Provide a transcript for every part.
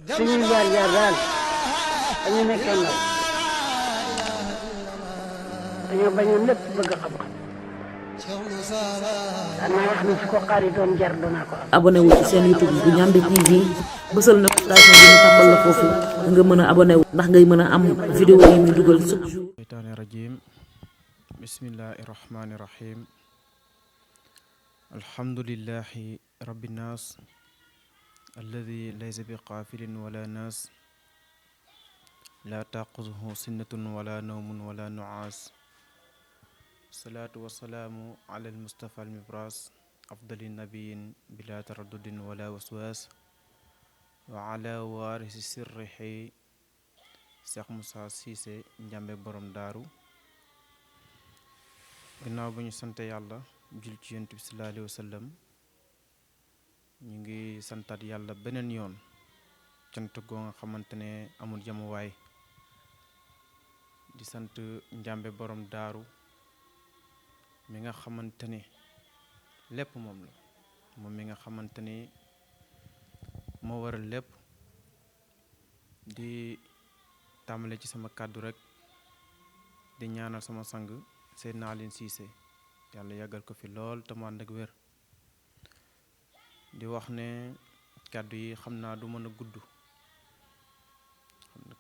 suñuy jaar jaar daal dañu nekkee ndaw dañoo bañoon lépp bëgg xam-xam danaa wax ni su ko xaari doon jar danaa ko am. abonné wu ci seen YouTube bu Ndiamé TV bësal notification bi ñu tàmbal la foofu nga mën a abonné wu ndax ngay mën a am vidéo yi ñu dugal chaque jour. sheytaani rajim bismillahi rahmani rahim alhamdulillahi rabbi naas alladi laysa bi qaafilin wala naas laa taquzuhu sinnatun wala nawmun wala nuaas salaatu wasalaamu ala almustafa almibras afdali nabiyin bila taraddudin wala waswaas wa ala waarisi sirrihi Cheikh Moussa Cissé Ndiamé borom daaru ginnaaw ba ñu sante yàlla jul ci yonent bi sallallahu alayhi wa sallam ñu ngi santaat yàlla beneen yoon cant goo nga xamante ne amul jamuwaay di sant Ndiamé borom daaru mi nga xamante ne lépp moom la moom mi nga xamante ni moo waral lépp di tàmbale ci sama kàddu rek di ñaanal sama sang Seydina Alioune Cissé yàlla yàggal ko fi lool te mu ànd ak wér di wax ne kàddu yi xam naa du mën a gudd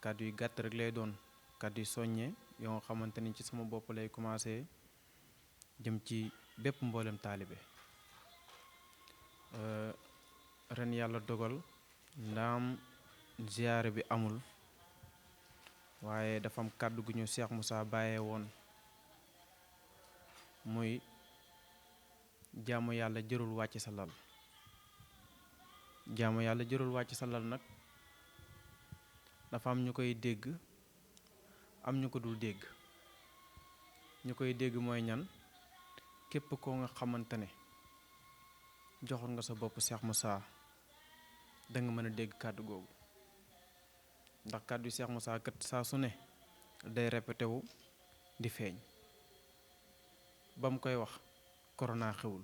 kàddu yi gàtt rek lay doon kàddu yi soññe yoo nga xamante ni ci sama bopp lay commencé jëm ci bépp mboolem taalibe ren yàlla dogal ndaam ziyaare bi amul waaye dafa am kàddu gu ñu Cheikh Moussa bàyyee woon muy jaamu yàlla jërul wàcc sa lal jaamu yàlla jërul wàcc sa lal nag dafa am ñu koy dégg am ñu ko dul dégg ñu koy dégg mooy ñan képp koo nga xamante ne joxoon nga sa bopp Cheikh Moussa da nga mën a dégg kàddu googu ndax kàddu Cheikh Moussa kat saa su ne day répété wu di feeñ ba mu koy wax corona xewul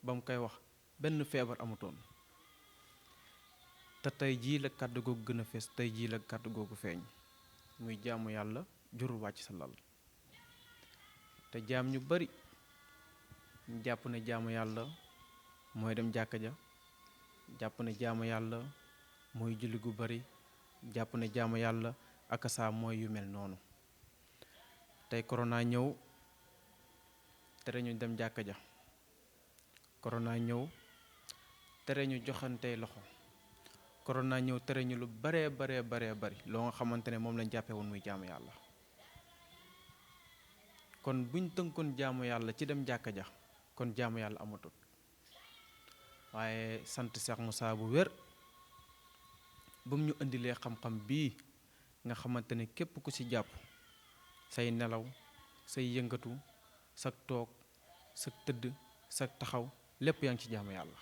ba mu koy wax benn feebar amutoon te tey jii la kàddu googu gën a fees tey jii la kàddu googu feeñ muy jaamu yàlla jurul wàcc sa lal te jaam ñu bari ñu jàpp ne jaamu yàlla mooy dem jàkka ja jàpp ne jaamu yàlla mooy julli gu bari jàpp ne jaamu yàlla ak saa mooy yu mel noonu tey corona ñëw tere ñu dem jàkka ja corona ñëw tere ñu joxantey loxo corona ñëw tere ñu lu baree bari loo nga xamante ne moom lañ jàppee woon muy jaamu yàlla kon buñ tënkoon jaamu yàlla ci dem jàkka ja kon jaamu yàlla amatul waaye sant Cheikh Moussa bu wér ba mu ñu indilee xam-xam bii nga xamante ne képp ku ci jàpp say nelaw say yëngatu sag toog sag tëdd sag taxaw lépp yaa ngi ci jaamu yàlla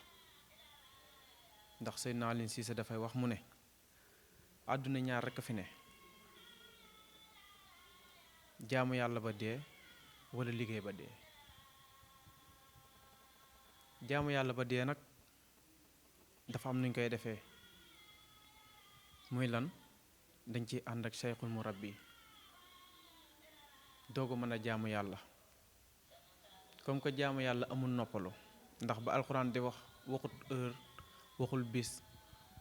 ndax Seydina Alioune Cissé dafay wax mu ne àdduna ñaar rekk a fi ne jaamu yàlla ba dee walla liggéey ba dee jaamu yàlla ba dee nag dafa am nuñ koy defee muy lan dañ ci ànd ak cheikhul murabbi doogu mën a jaamu yàlla comme que jaamu yàlla amul noppalu ndax ba alxuraan di wax waxut heure waxul bis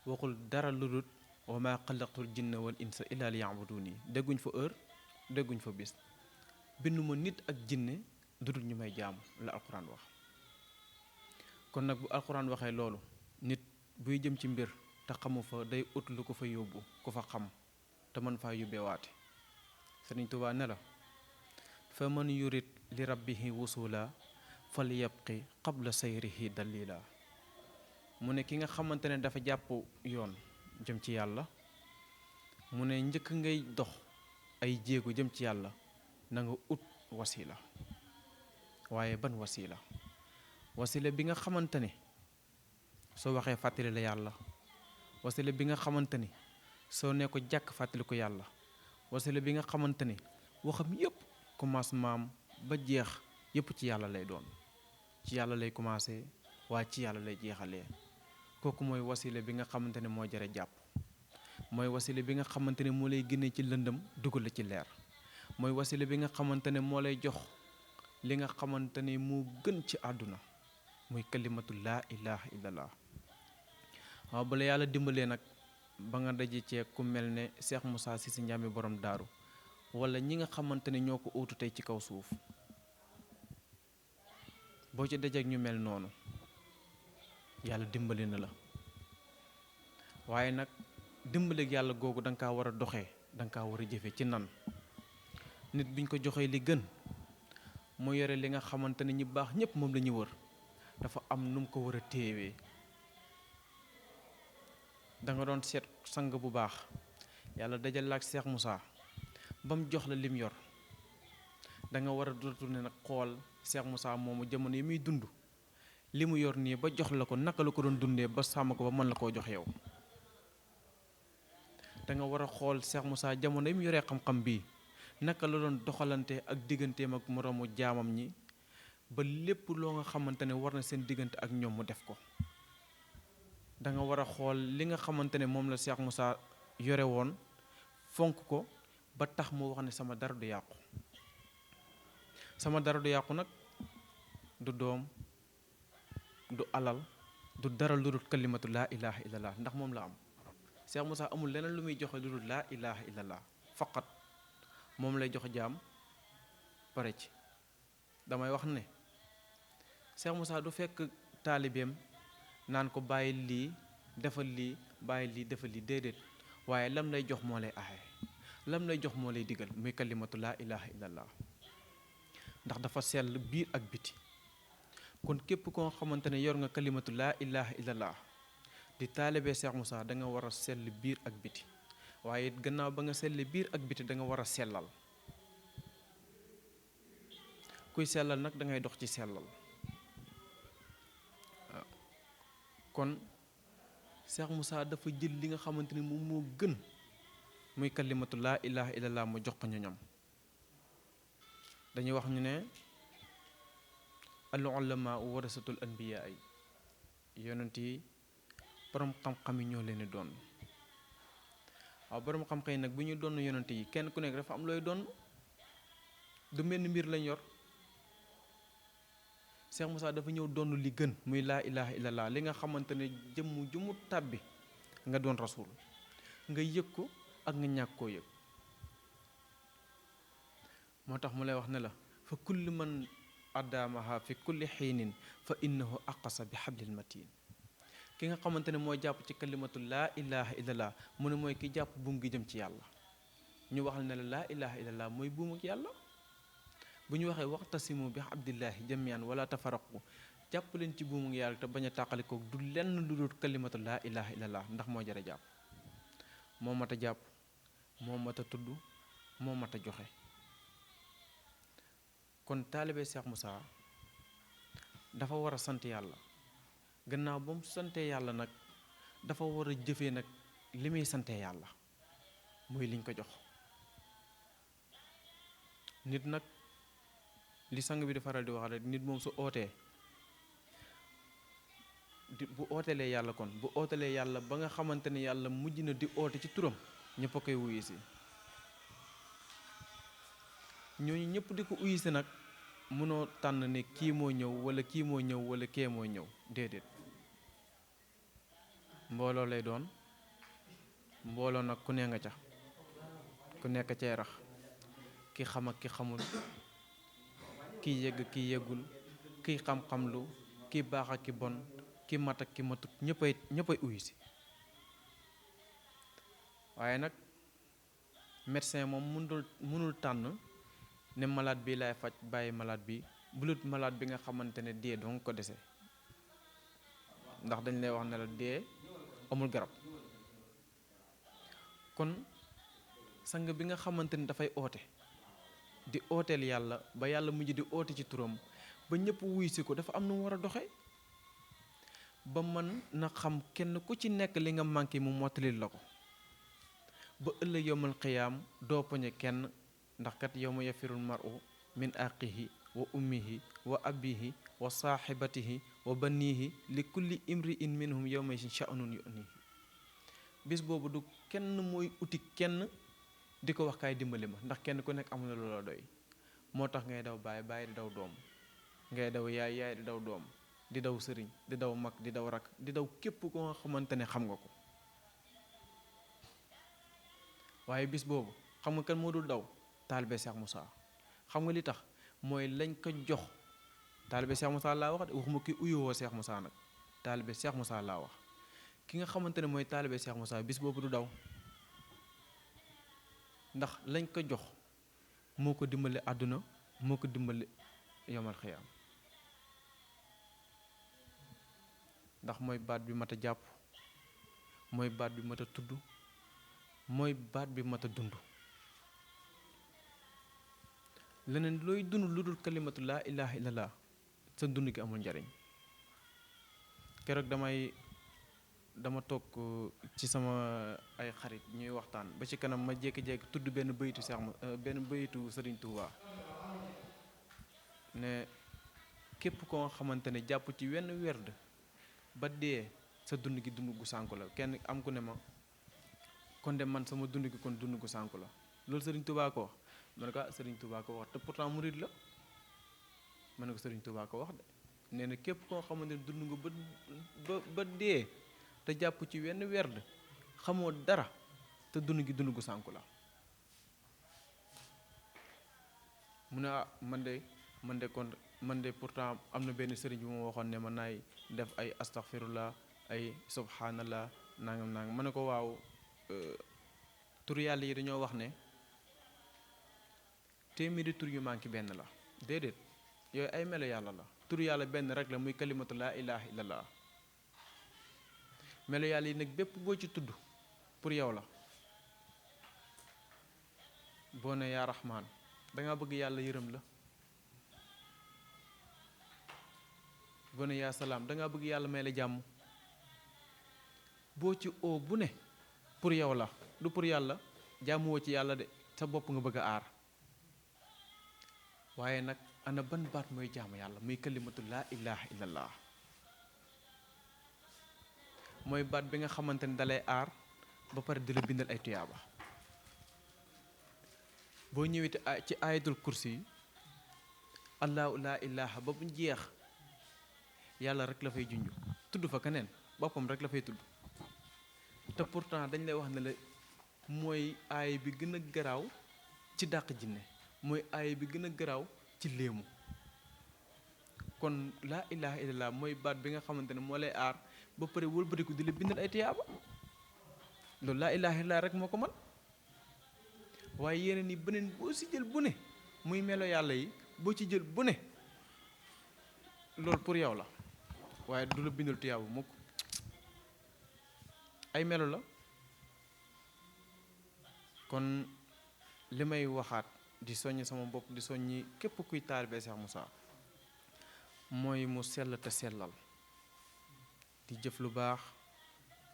waxul dara lu dul wa ma xalaqtul jinna wal insa illa liya'buduni dégguñ fa heure dégguñ fa bis binduma nit ak jinne lu dul ñu may jaamu la alxuraan wax kon nag bu alxuraan waxee loolu nit buy jëm ci mbir te xamu fa day ut lu ko fa yóbbu ku fa xam te mën faa yóbbeewaate Sëriñ Tuubaa ne la fa man yurid li rabbihi wusula fal yabqi qabla sayrihi dalila mu ne ki nga xamante ne dafa jàpp yoon jëm ci yàlla mu ne njëkk ngay dox ay jéego jëm ci yàlla na nga ut wasila waaye ban wasila bi nga xamante ne soo waxee fàttali la yàlla wasila bi nga xamante ni soo ne ko jàkk fàttali ko yàlla wasila bi nga xamante ni waxam yépp commencement ba jeex yépp ci yàlla lay doon ci yàlla lay commencé waaye ci yàlla lay jeexalee kooku mooy wasila bi nga xamante ne moo jare jàpp mooy wasila bi nga xamante ne moo lay génnee ci lëndëm dugal la ci leer, mooy wasila bi nga xamante ne moo lay jox li nga xamante ne moo gën ci àdduna muy kalimatu laa ilaha illallah. waaw bala yàlla dimbalee nag ba nga daje cee ku mel ne Cheikh Moussa Cissé Ndiamé borom daaru wala ñi nga xamante ne ñoo ko uutu tey ci kaw suuf, boo ci dajeek ñu mel noonu yàlla dimbali na la. waaye nag dimbaleeg yàlla googu da nga kaa war a doxee, da nga kaa war a jëfe ci nan. nit biñ ko joxee li gën mu yore li nga xamante ne ñi baax ñépp moom la ñu wër, dafa am nu mu ko war a téewee. da nga doon seet sang bu baax yàlla dajal la ak Cheikh Moussa ba mu jox la lim yor, da nga war a retourner nag xool Cheikh Moussa moomu jamono yi muy dund li mu yor nii ba jox la ko naka la ko doon dundee ba sàmm ko ba mën la koo jox yow. da nga war a xool Cheikh Moussa jamono yi mu yoree xam-xam bii naka la doon doxalante ak digganteem ak moroomu jaamam ñi ba lépp loo nga xamante ne war na seen diggante ak ñoom mu def ko. da nga war a xool li nga xamante ne moom la Cheikh Moussa yore woon fonk ko ba tax mu wax ne sama dara du yàqu. sama dara du yàqu nag du doom du alal du dara lu dul kalimatu laa ilaha illallah, ndax moom la am. Cheikh Moussa amul leneen lu muy joxe lu dul laa ilaha illallah faqat, moom lay jox jaam pare ci. damay wax ne Cheikh Moussa du fekk taalibeem naan ko bàyyi lii defal lii bàyyi lii defal lii, déedéet, waaye lam lay jox moo lay aaye, lam lay jox moo lay digal muy kalimatu laa ilaha illallah, ndax dafa sell biir ak biti. kon képp koo xamante ne yor nga kalimatu laa ilaha illallah di taalibe Cheikh Moussa da nga war a sell biir ak biti, waaye gannaaw ba nga sell biir ak biti da nga war a sellal. kuy sellal nag da ngay dox ci sellal. kon Cheikh Moussa dafa jël li nga xamante ni moom moo gën muy kalimatu laa ilaha illallah mu jox ko ñoñam. dañuy wax ñu ne al ulama warasatul anbiya ay yonent yi borom xam-xam yi ñoo leen di doon. waaw borom xam-xam yi nag bu ñuy doon yonent yi kenn ku nekk dafa am looy doon, du mel ni mbir lañ yor. Cheikh Moussa dafa ñëw doon li gën muy laa ilaha illallah, li nga xamante ne jëmm ju mu tàbbi nga doon rasul, nga yëg ko ak nga ñàkk koo yëg. moo tax mu lay wax ne la fa kulli man addaamaha fi kulli xiinin fa innahu aqasa bi hablil matin. ki nga xamante ne mooy jàpp ci kalimatu laa ilaha illallah mu ne mooy ki jàpp buum gi jëm ci yàlla. ñu waxal ne la laa ilaha illallah mooy buum ak yàlla. bu ñu waxee waxtasimu bi abdillahi jamian wala tafaraqu, jàpp leen ci buumu yàlla te bañ a tàqalikoog du lenn lu dul kalimatu laa ilaha illallah, ndax moo jara jàpp, moo mat a jàpp, moo mat a tudd, moo mat a joxe. kon taalibe Cheikh Moussa dafa war a sant yàlla, gannaaw ba mu santee yàlla nag dafa war a jëfee nag li muy santee yàlla mooy liñ ko jox. nit nag li sang bi di faral di wax rek, nit moom su ootee bu ootelee yàlla, kon bu ootelee yàlla ba nga xamante ne yàlla mujj na di oote ci turam ñëpp a koy wuyu si. ñooñu ñëpp di ko uyu si nag mënoo tànn ne kii moo ñëw wala kii moo ñëw wala kee moo ñëw, déedéet, mbooloo lay doon. mbooloo nag ku ne nga ca, ku nekk cay rax, ki xam ak ki xamul, ki yegg ki yeggul, ki xam-xamlu, ki baax ak ki bon, ki mat ak ki matut, ñëppay uyu si. waaye nag médecin moom mënul tànn ne malade bi laay faj bàyyi malade bi bulut malade bi nga xamante ne dee doo nga ko dese, ndax dañ lay wax ne la dee amul garab. kon sang bi nga xamante ne dafay oote di ooteel yàlla ba yàlla mujj di oote ci turam ba ñëpp wuy si ko, dafa am nu mu war a doxe ba mën na xam kenn ku ci nekk li nga manqué mu mottalil la ko, ba ëllëg yowmal qiyaam doo poñe kenn, ndax kat yawma yafirul mar'u min aqihi wa ummihi wa abihi wa saaxibatihi wa banihi li kulli imri'in minhum yawma sha'nun yu'nihi. bis boobu du kenn mooy uti kenn di ko wax kaay dimbali ma, ndax kenn ku nekk amul na loola doy. moo tax ngay daw baay, baay di daw doom, ngay daw yaay, yaay di daw doom, di daw sëriñ, di daw mag, di daw rak, di daw képp ko nga xamante ne xam nga ko. waaye bis boobu xam nga kan moo dul daw? taalibe Cheikh Moussa. xam nga li tax mooy lañ ko jox. taalibe Cheikh Moussa laa wax de, waxuma ki uyoo Cheikh Moussa nag, taalibe Cheikh Moussa laa wax. ki nga xamante ne mooy taalibe Cheikh Moussa bis boobu du daw, ndax lañ ko jox moo ko dimbali àdduna, moo ko dimbali yomal xiyaam. ndax mooy baat bi mat a jàpp, mooy baat bi mat a tudd, mooy baat bi mat a dund. leneen looy dund lu dul kalimatu laa ilaha illallah sa dund gi amul njariñ. keroog dama toog ci sama ay xarit ñuy waxtaan ba ci kanam ma jékki-jékki tudd benn bayitu Sëriñ Tuubaa ne képp koo xamante ne jàpp ci wenn werd ba dee sa dund gi dund gu sànku la. kenn am ku ne ma kon de man sama dund gi kon dund gu sànku la. loolu Sëriñ Tuubaa ko wax. ma ne ko Sëriñ Tuubaa ko wax te pourtant murid la. ma ne ko Sëriñ Tuubaa ko wax de, nee na képp koo xamante ne dund nga ba dee te jàpp ci wenn werd xamoo dara te dund gi dund gu sànku la. mu ne man de pourtant am na benn sëriñ bi ma waxoon ne ma naay def ay astaghfirullah, ay subhanallah, nangam nangam. ma ne ko waaw, tur yàlla yi dañoo wax ne téeméeri tur yu manqué benn la. déedéet, yooyu ay melo yàlla la. tur yàlla benn rek la, muy kalimatu laa ilaha illallah. melo yàlla yi nag bépp boo ci tudd pour yow la. boo ne yaa raxmaan dangaa bëgg yàlla yërëm la. boo ne yaa salaam dangaa bëgg yàlla may la jàmm. boo ci oo bu ne pour yow la, du pour yàlla. jàmmuwoo ci yàlla de, sa bopp nga bëgg a aar. waaye nag ana ban baat mooy jaamu yàlla? muy kalimatu laa ilaha illallah. mooy baat bi nga xamante ne dalay aar ba pare di la bindal ay tuyaaba. boo ñëwee ci ayatul kursi yi allahu laa ilaha ba mu jeex yàlla rek la fay junj, tudd fa keneen, boppam rek la fay tudd. te pourtant dañ lay wax ne la mooy aay bi gën a garaaw ci dàq jinne, mooy aay bi gën a garaaw ci léemu. kon laa ilaha illallah mooy baat bi nga xamante ne moo lay aar ba pare wëlbatiku di la bindal ay tiyaaba. loolu laa ilaha illallah rek moo ko man. waaye yeneen yi beneen boo ci jël bu ne muy melo yàlla yi boo ci jël bu ne loolu pour yow la, waaye du la bindal tiyaaba mukk. ay melo la. kon li may waxaat di soññ sama bopp, di soññi képp kuy taalibe Cheikh Moussa, mooy mu sell te sellal, di jëf lu baax,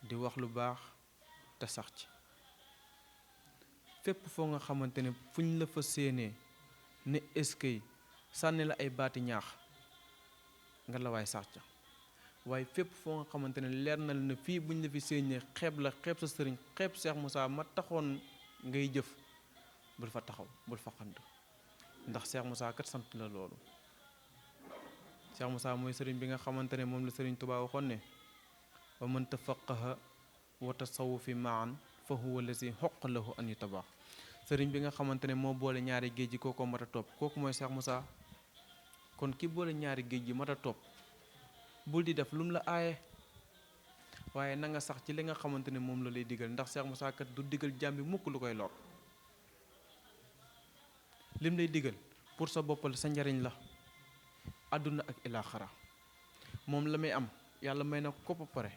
di wax lu baax te sax ci. fépp foo nga xamante ne fuñ la fa séenee ne eskay sànni la ay baati ñaax nga la waay sax ca. waaye fépp foo nga xamante ne leer na la ne fii buñ la fi séenee xeeb la, xeeb sa sëriñ, xeeb Cheikh Moussa ma taxoon ngay jëf, bul fa taxaw, bul fa xandu, ndax Cheikh Moussa kat sant la loolu. Cheikh Moussa mooy sëriñ bi nga xamante ne moom la sëriñ Tuubaa waxoon ne wa man tafaqaha wa tasawufi maan fa huwa lazi xoq lahu an yutabaa. sëriñ bi nga xamante ne moo boole ñaari géej gi kooko mat a topp, kooku mooy Cheikh Moussa. kon ki boole ñaari géej gi mat a topp bul di def lu mu la aaye, waaye na nga sax ci li nga xamante ne moom la lay digal, ndax Cheikh Moussa kat du digal jàmm bi mukk lu koy lor. lim lay digal pour sa boppal sa njariñ la, àdduna ak ilaaxara. moom la may am yàlla may na ko ba pare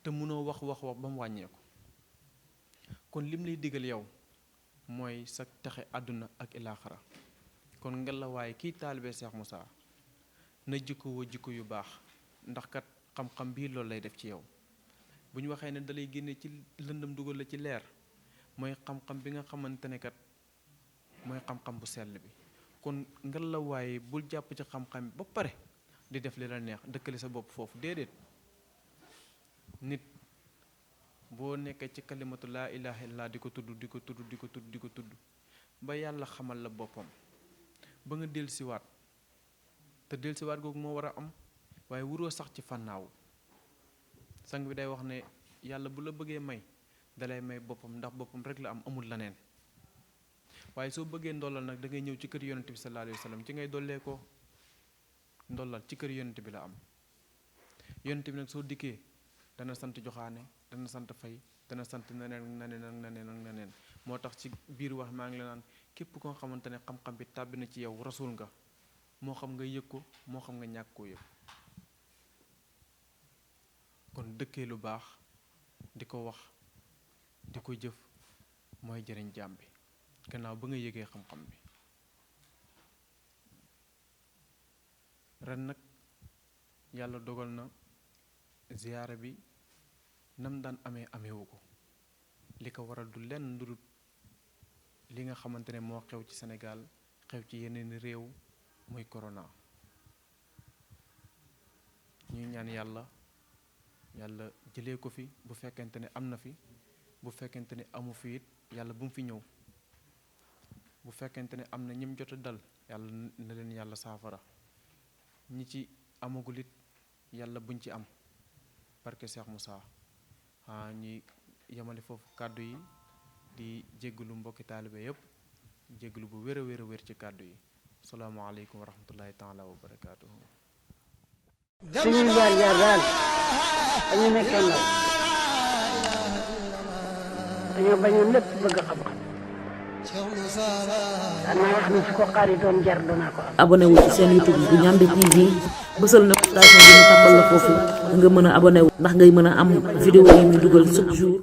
te mënoo wax ba mu wàññeeku. kon lim lay digal yow mooy sa texe àdduna ak ilaaxara. kon ngelawaay kii taalibe Cheikh Moussa na jikkoo jikko yu baax, ndax kat xam-xam bii loolu lay def ci yow. bu ñu waxee ne dalay génne ci lëndëm dugal la ci leer, mooy xam-xam bi nga xamante ne kat mooy xam-xam bu sell bi. kon ngelawaay bul jàpp ci xam-xam ba pare di def li la neex, dëkkale sa bopp foofu. déedéet, nit boo nekkee ci kalimatu laa ilaha illallah di ko tudd di ko tudd di ko tudd di ko tudd ba yàlla xamal la boppam ba nga dellusiwaat te dellusiwaat googu moo war a am waaye wuroo sax ci fànnaaw sang bi day wax ne yàlla bu la bëggee may dalay may boppam ndax boppam rek la am amul leneen waaye soo bëggee ndollal nag da ngay ñëw ci kër yonent bi sallallahu alayhi wa sallam ci ngay dollee ko ndollal ci kër yonent bi la am yonent bi nag soo dikkee dana sant joxaane dana sant fay dana sant naneen moo tax ci biir wax maa ngi la naan képp koo xamante ne xam-xam bi tàbbi na ci yow rasul nga moo xam nga yëg ko moo xam nga ñàkk koo yëg kon dëkkee lu baax di ko wax di ko jëf mooy jëriñ jaam bi gannaaw ba nga yëgee xam-xam bi ren nag yàlla dogal na ziyaara bi nam daan ameewu ko li ko waral du lenn lu dul li nga xamante ne moo xew ci Sénégal xew ci yeneen réew muy corona ñuy ñaan yàlla jëlee ko fi bu fekkente ne am na fi bu fekkente ne amu fi it yàlla bu mu fi ñëw bu fekkente ne am na ñim jot a dal yàlla na leen yàlla saafara ñi ci amagul it yàlla buñ ci am barke Cheikh Moussa ñi yemale foofu kàddu yi di jéggalu mbokki taalibe yépp jéggalu bu wér a wér ci kàddu yi asalaamaaleykum wa rahmatullahi taala wa barakaatuhu. suñuy jaar daal dañu nekkee ndaw dañoo bañoon lépp bëgg xam-xam danaa wax ni su ko xaari doon jar danaa ko am. abonné wu ci seen YouTube bu Ndiamé TV bësal notification bi ñu tàmbal la foofu nga mën a abonné wu ndax ngay mën a am vidéo yi ñu dugal chaque jour.